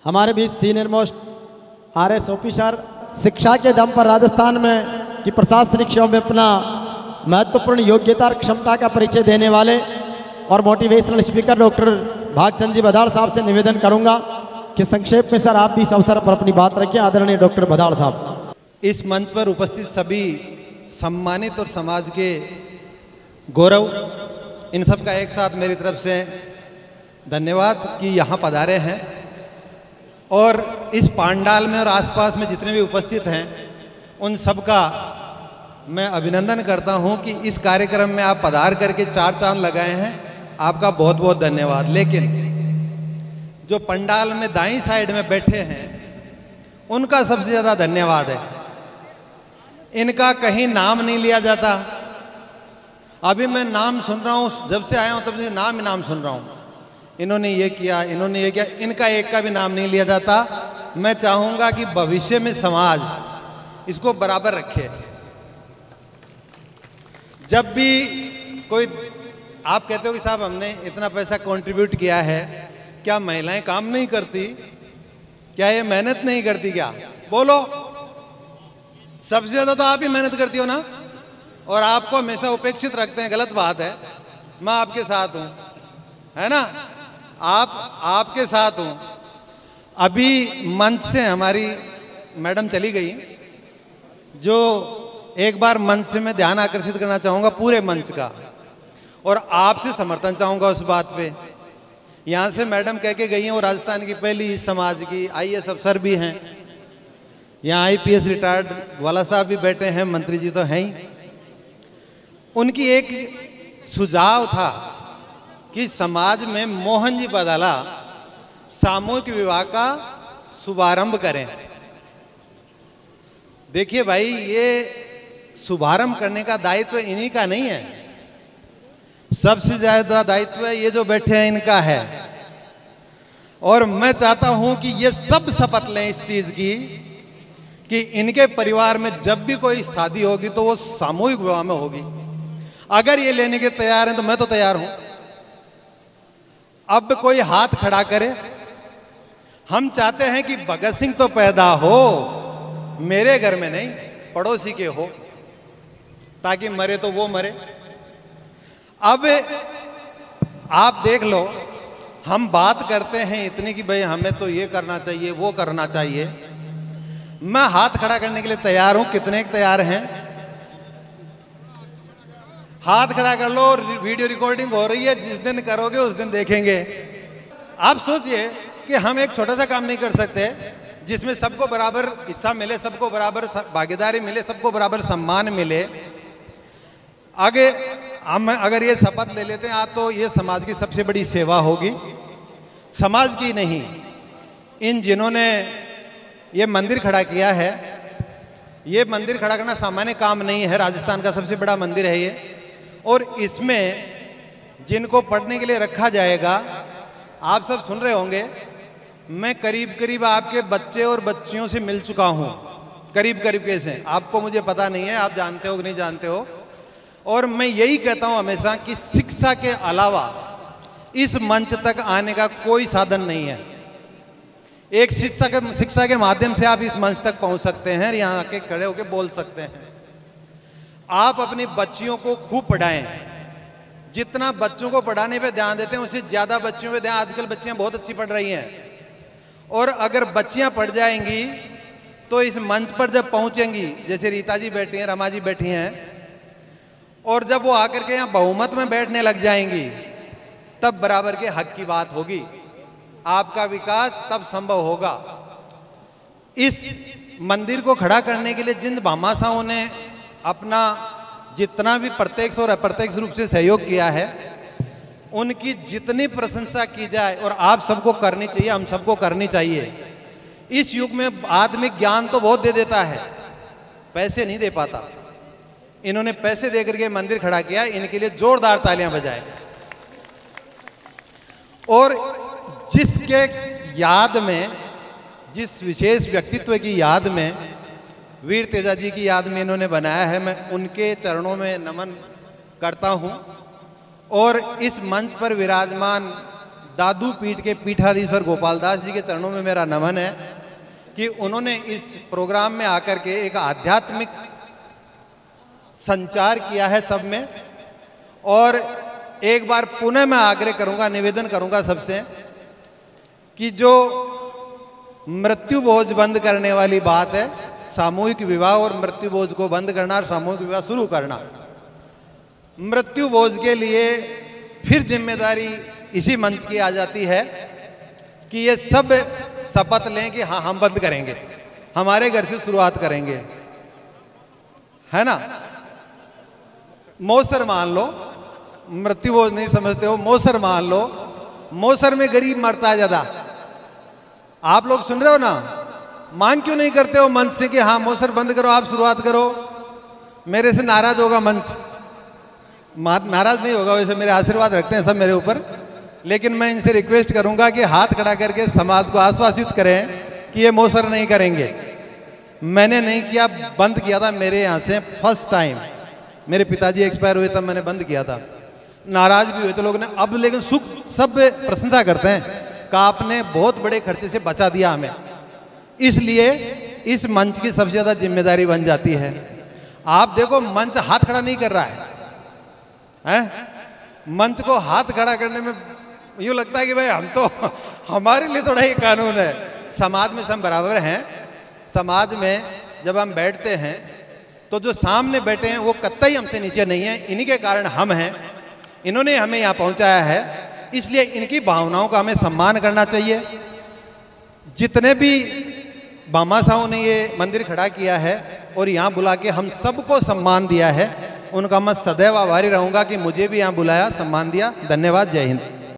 हमारे बीच senior most RS officer, शिक्षा के दम पर राजस्थान में की प्रशासनिक सेवा में अपना महत्वपूर्ण योग्यता और क्षमता का परिचय देने वाले और मोटिवेशनल स्पीकर डॉक्टर भागचंद जी बधाड़ साहब से निवेदन करूंगा कि संक्षेप में सर आप भी इस अवसर पर अपनी बात रखिए। आदरणीय डॉक्टर बधाड़ साहब। इस मंच पर उपस्थित सभी सम्मानित और समाज के गौरव, इन सब का एक साथ मेरी तरफ से धन्यवाद कि यहाँ पधारे हैं। और इस पांडाल में और आसपास में जितने भी उपस्थित हैं उन सब का मैं अभिनंदन करता हूँ कि इस कार्यक्रम में आप पधार करके चार चांद लगाए हैं, आपका बहुत बहुत धन्यवाद। लेकिन जो पंडाल में दाईं साइड में बैठे हैं उनका सबसे ज़्यादा धन्यवाद है। इनका कहीं नाम नहीं लिया जाता। अभी मैं नाम सुन रहा हूँ, जब से आया हूँ तब से नाम ही नाम सुन रहा हूँ। इन्होंने ये किया, इन्होंने ये किया, इनका एक का भी नाम नहीं लिया जाता। मैं चाहूँगा कि भविष्य में समाज इसको बराबर रखे। जब भी कोई आप कहते हो कि साहब हमने इतना पैसा कंट्रीब्यूट किया है, क्या महिलाएं काम नहीं करती? क्या ये मेहनत नहीं करती? क्या बोलो, सबसे ज्यादा तो आप ही मेहनत करती हो ना, और आपको हमेशा उपेक्षित रखते हैं। गलत बात है। मैं आपके साथ हूं, है ना, आपके साथ हूं। अभी मंच से हमारी मैडम चली गई, जो एक बार मंच से मैं ध्यान आकर्षित करना चाहूंगा पूरे मंच का, और आपसे समर्थन चाहूंगा उस बात पे। यहाँ से मैडम कह के गई हैं वो राजस्थान की पहली इस समाज की आईएएस अफसर भी हैं। यहाँ आईपीएस रिटायर्ड वाला साहब भी बैठे हैं, मंत्री जी तो हैं ही। उनकी एक सुझाव था कि समाज में मोहन जी बदाला सामूहिक विवाह का शुभारंभ करें। देखिए भाई, ये शुभारंभ करने का दायित्व इन्हीं का नहीं है, सबसे ज्यादा दायित्व ये जो बैठे हैं इनका है। और मैं चाहता हूं कि ये सब शपथ लें इस चीज की कि इनके परिवार में जब भी कोई शादी होगी तो वो सामूहिक विवाह में होगी। अगर ये लेने के तैयार हैं तो मैं तो तैयार हूं। अब कोई हाथ खड़ा करे। हम चाहते हैं कि भगत सिंह तो पैदा हो, मेरे घर में नहीं, पड़ोसी के हो, ताकि मरे तो वो मरे। अब आप देख लो, हम बात करते हैं इतनी कि भाई हमें तो ये करना चाहिए, वो करना चाहिए। मैं हाथ खड़ा करने के लिए तैयार हूं। कितने तैयार हैं? हाथ खड़ा कर लो। वीडियो रिकॉर्डिंग हो रही है, जिस दिन करोगे उस दिन देखेंगे। आप सोचिए कि हम एक छोटा सा काम नहीं कर सकते जिसमें सबको बराबर हिस्सा मिले, सबको बराबर भागीदारी मिले, सबको बराबर सम्मान मिले। आगे हम अगर ये शपथ ले लेते हैं तो ये समाज की सबसे बड़ी सेवा होगी, समाज की नहीं। इन जिन्होंने ये मंदिर खड़ा किया है, ये मंदिर खड़ा करना सामान्य काम नहीं है। राजस्थान का सबसे बड़ा मंदिर है ये। और इसमें जिनको पढ़ने के लिए रखा जाएगा, आप सब सुन रहे होंगे, मैं करीब करीब आपके बच्चे और बच्चियों से मिल चुका हूं, करीब करीब कैसे, आपको मुझे पता नहीं है, आप जानते हो कि नहीं जानते हो। और मैं यही कहता हूं हमेशा कि शिक्षा के अलावा इस मंच तक आने का कोई साधन नहीं है। एक शिक्षा के माध्यम से आप इस मंच तक पहुंच सकते हैं, यहाँ आके खड़े होकर बोल सकते हैं। आप अपनी बच्चियों को खूब पढ़ाएं। जितना बच्चों को पढ़ाने पे ध्यान देते हैं उससे ज्यादा बच्चियों पे ध्यान। आजकल बच्चियां बहुत अच्छी पढ़ रही हैं, और अगर बच्चियां पढ़ जाएंगी तो इस मंच पर जब पहुंचेंगी, जैसे रीता जी बैठी हैं, रमा जी बैठी हैं, और जब वो आकर के यहाँ बहुमत में बैठने लग जाएंगी, तब बराबर के हक की बात होगी। आपका विकास तब संभव होगा। इस मंदिर को खड़ा करने के लिए जिन भामाशाहों ने अपना जितना भी प्रत्यक्ष और अप्रत्यक्ष रूप से सहयोग किया है, उनकी जितनी प्रशंसा की जाए, और आप सबको करनी चाहिए, हम सबको करनी चाहिए। इस युग में आदमी ज्ञान तो बहुत दे देता है, पैसे नहीं दे पाता। इन्होंने पैसे दे करके मंदिर खड़ा किया, इनके लिए जोरदार तालियां बजाएं। और जिसके याद में, जिस विशेष व्यक्तित्व की याद में, वीर तेजा जी की याद में इन्होंने बनाया है, मैं उनके चरणों में नमन करता हूं। और इस मंच पर विराजमान दादू पीठ के पीठाधीश्वर गोपाल दास जी के चरणों में मेरा नमन है कि उन्होंने इस प्रोग्राम में आकर के एक आध्यात्मिक संचार किया है सब में। और एक बार पुनः मैं आग्रह करूंगा, निवेदन करूंगा सबसे कि जो मृत्यु बोझ बंद करने वाली बात है, सामूहिक विवाह और मृत्यु बोझ को बंद करना और सामूहिक विवाह शुरू करना, मृत्यु बोझ के लिए फिर जिम्मेदारी इसी मंच की आ जाती है कि ये सब शपथ लें कि हाँ हम बंद करेंगे, हमारे घर से शुरुआत करेंगे, है ना। मौसर मान लो, मृत्यु बोझ नहीं समझते हो, मौसर मान लो, मौसर में गरीब मरता है ज्यादा। आप लोग सुन रहे हो ना, मांग क्यों नहीं करते हो मंच से कि हाँ मौसर बंद करो, आप शुरुआत करो। मेरे से नाराज होगा मंच, नाराज नहीं होगा, वैसे मेरे आशीर्वाद रखते हैं सब मेरे ऊपर, लेकिन मैं इनसे रिक्वेस्ट करूंगा कि हाथ खड़ा करके समाज को आश्वासित करें कि ये मौसर नहीं करेंगे। मैंने नहीं किया, बंद किया था मेरे यहाँ से फर्स्ट टाइम, मेरे पिताजी एक्सपायर हुए तब मैंने बंद किया था। नाराज भी हुए तो लोगों ने, अब लेकिन सुख सब प्रशंसा करते हैं कि आपने बहुत बड़े खर्चे से बचा दिया हमें। इसलिए इस मंच की सबसे ज्यादा जिम्मेदारी बन जाती है। आप देखो मंच हाथ खड़ा नहीं कर रहा है? मंच को हाथ खड़ा करने में यूँ लगता है कि भाई हम तो, हमारे लिए थोड़ा ही कानून है। समाज में सब बराबर हैं। समाज में जब हम बैठते हैं तो जो सामने बैठे हैं वो कतई हमसे नीचे नहीं है, इन्हीं के कारण हम हैं, इन्होंने हमें यहाँ पहुँचाया है, इसलिए इनकी भावनाओं का हमें सम्मान करना चाहिए। जितने भी भामाशाहों ने ये मंदिर खड़ा किया है और यहाँ बुला के हम सबको सम्मान दिया है, उनका मैं सदैव आभारी रहूँगा कि मुझे भी यहाँ बुलाया, सम्मान दिया। धन्यवाद, जय हिंद।